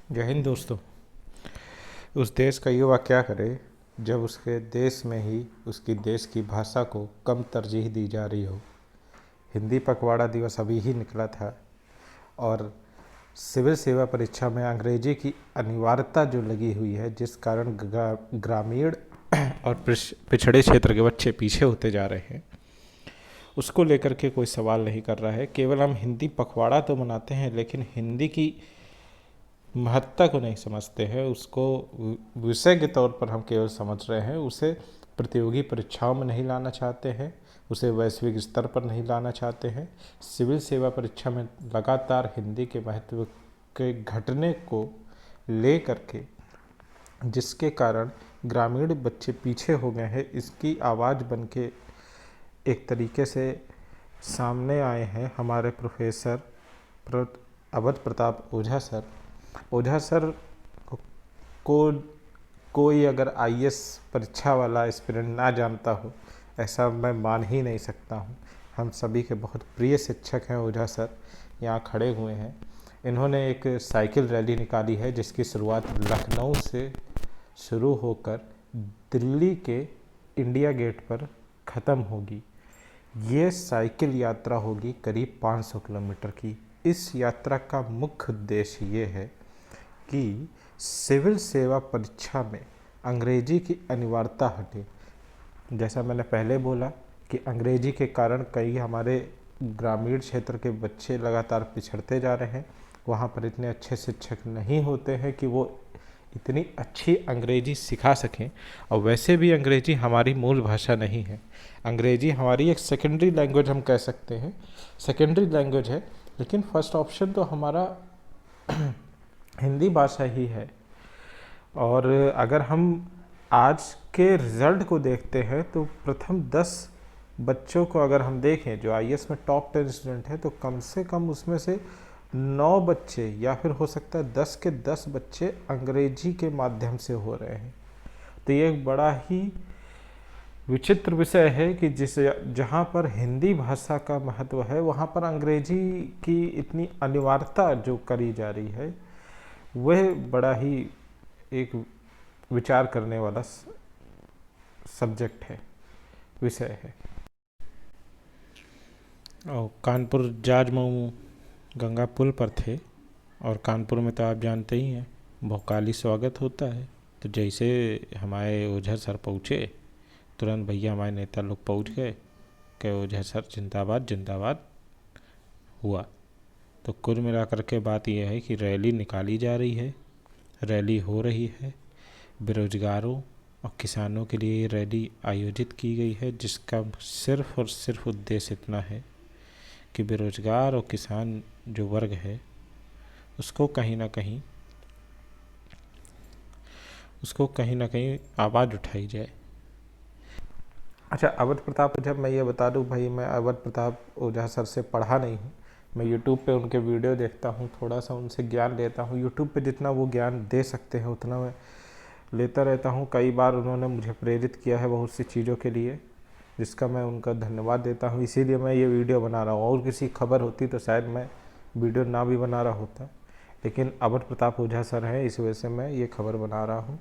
जय हिंद दोस्तों। उस देश का युवा क्या करे जब उसके देश में ही उसकी देश की भाषा को कम तरजीह दी जा रही हो। हिंदी पखवाड़ा दिवस अभी ही निकला था और सिविल सेवा परीक्षा में अंग्रेजी की अनिवार्यता जो लगी हुई है, जिस कारण ग्रामीण और पिछड़े क्षेत्र के बच्चे पीछे होते जा रहे हैं, उसको लेकर के कोई सवाल नहीं कर रहा है। केवल हम हिंदी पखवाड़ा तो मनाते हैं, लेकिन हिंदी की महत्ता को नहीं समझते हैं। उसको विषय के तौर पर हम केवल समझ रहे हैं, उसे प्रतियोगी परीक्षाओं में नहीं लाना चाहते हैं, उसे वैश्विक स्तर पर नहीं लाना चाहते हैं। सिविल सेवा परीक्षा में लगातार हिंदी के महत्व के घटने को ले करके, जिसके कारण ग्रामीण बच्चे पीछे हो गए हैं, इसकी आवाज़ बन के एक तरीके से सामने आए हैं हमारे प्रोफेसर अवध प्रताप ओझा सर। ओझा सर को कोई अगर आईएएस परीक्षा वाला एस्पिरेंट ना जानता हो, ऐसा मैं मान ही नहीं सकता हूँ। हम सभी के बहुत प्रिय शिक्षक हैं ओझा सर, यहाँ खड़े हुए हैं। इन्होंने एक साइकिल रैली निकाली है, जिसकी शुरुआत लखनऊ से शुरू होकर दिल्ली के इंडिया गेट पर ख़त्म होगी। ये साइकिल यात्रा होगी करीब 500 किलोमीटर की। इस यात्रा का मुख्य उद्देश्य ये है कि सिविल सेवा परीक्षा में अंग्रेजी की अनिवार्यता हटे। जैसा मैंने पहले बोला कि अंग्रेजी के कारण कई हमारे ग्रामीण क्षेत्र के बच्चे लगातार पिछड़ते जा रहे हैं। वहाँ पर इतने अच्छे शिक्षक नहीं होते हैं कि वो इतनी अच्छी अंग्रेजी सिखा सकें, और वैसे भी अंग्रेजी हमारी मूल भाषा नहीं है। अंग्रेजी हमारी एक सेकेंडरी लैंग्वेज हम कह सकते हैं, सेकेंडरी लैंग्वेज है, लेकिन फर्स्ट ऑप्शन तो हमारा हिंदी भाषा ही है। और अगर हम आज के रिज़ल्ट को देखते हैं तो प्रथम 10 बच्चों को अगर हम देखें जो आईएएस में टॉप 10 स्टूडेंट हैं, तो कम से कम उसमें से 9 बच्चे या फिर हो सकता है 10 के 10 बच्चे अंग्रेजी के माध्यम से हो रहे हैं। तो ये एक बड़ा ही विचित्र विषय है कि जहाँ पर हिंदी भाषा का महत्व है, वहाँ पर अंग्रेजी की इतनी अनिवार्यता जो करी जा रही है, वह बड़ा ही एक विचार करने वाला सब्जेक्ट है, विषय है। और कानपुर जाजमऊ गंगा पुल पर थे, और कानपुर में तो आप जानते ही हैं भौकाली स्वागत होता है। तो जैसे हमारे ओझा सर पहुँचे, तुरंत भैया हमारे नेता लोग पहुँच गए कि ओझा सर जिंदाबाद जिंदाबाद हुआ। तो कुल मिलाकर के बात यह है कि रैली निकाली जा रही है, रैली हो रही है। बेरोजगारों और किसानों के लिए ये रैली आयोजित की गई है, जिसका सिर्फ और सिर्फ उद्देश्य इतना है कि बेरोजगार और किसान जो वर्ग है उसको कहीं ना कहीं आवाज़ उठाई जाए। अच्छा, अवध प्रताप ओझा, मैं ये बता दूं भाई, मैं अवध प्रताप ओझा सर से पढ़ा नहीं हूँ। मैं यूट्यूब पे उनके वीडियो देखता हूँ, थोड़ा सा उनसे ज्ञान लेता हूँ। यूट्यूब पे जितना वो ज्ञान दे सकते हैं उतना मैं लेता रहता हूँ। कई बार उन्होंने मुझे प्रेरित किया है बहुत सी चीज़ों के लिए, जिसका मैं उनका धन्यवाद देता हूँ। इसीलिए मैं ये वीडियो बना रहा हूँ। और किसी खबर होती तो शायद मैं वीडियो ना भी बना रहा होता, लेकिन अवध प्रताप ओझा सर हैं, इस वजह से मैं ये खबर बना रहा हूँ।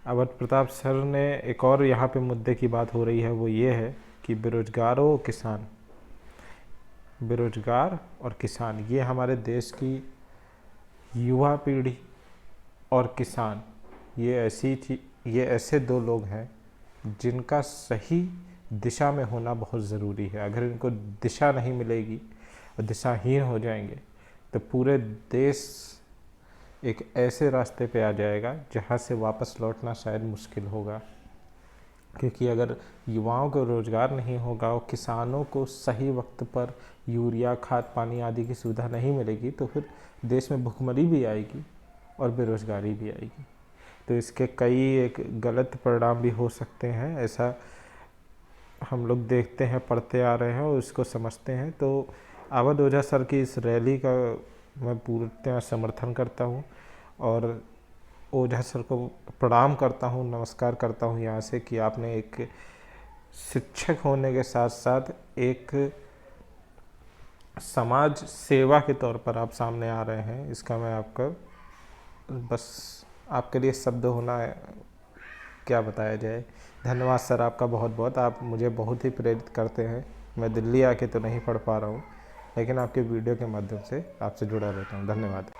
अवध प्रताप सर ने एक और यहाँ पे मुद्दे की बात हो रही है, वो ये है कि बेरोजगार और किसान, ये हमारे देश की युवा पीढ़ी और किसान, ये ऐसे दो लोग हैं जिनका सही दिशा में होना बहुत ज़रूरी है। अगर इनको दिशा नहीं मिलेगी और दिशाहीन हो जाएंगे, तो पूरे देश एक ऐसे रास्ते पे आ जाएगा जहाँ से वापस लौटना शायद मुश्किल होगा। क्योंकि अगर युवाओं को रोज़गार नहीं होगा और किसानों को सही वक्त पर यूरिया, खाद पानी आदि की सुविधा नहीं मिलेगी, तो फिर देश में भुखमरी भी आएगी और बेरोज़गारी भी आएगी। तो इसके कई एक गलत परिणाम भी हो सकते हैं, ऐसा हम लोग देखते हैं, पढ़ते आ रहे हैं और इसको समझते हैं। तो अवध ओझा सर की इस रैली का मैं पूर्णतः समर्थन करता हूँ और ओझा सर को प्रणाम करता हूँ, नमस्कार करता हूँ यहाँ से कि आपने एक शिक्षक होने के साथ साथ एक समाज सेवा के तौर पर आप सामने आ रहे हैं। इसका मैं आपका बस आपके लिए शब्द होना क्या बताया जाए। धन्यवाद सर आपका बहुत बहुत, आप मुझे बहुत ही प्रेरित करते हैं। मैं दिल्ली आके तो नहीं पढ़ पा रहा हूँ, लेकिन आपके वीडियो के माध्यम से आपसे जुड़ा रहता हूँ। धन्यवाद।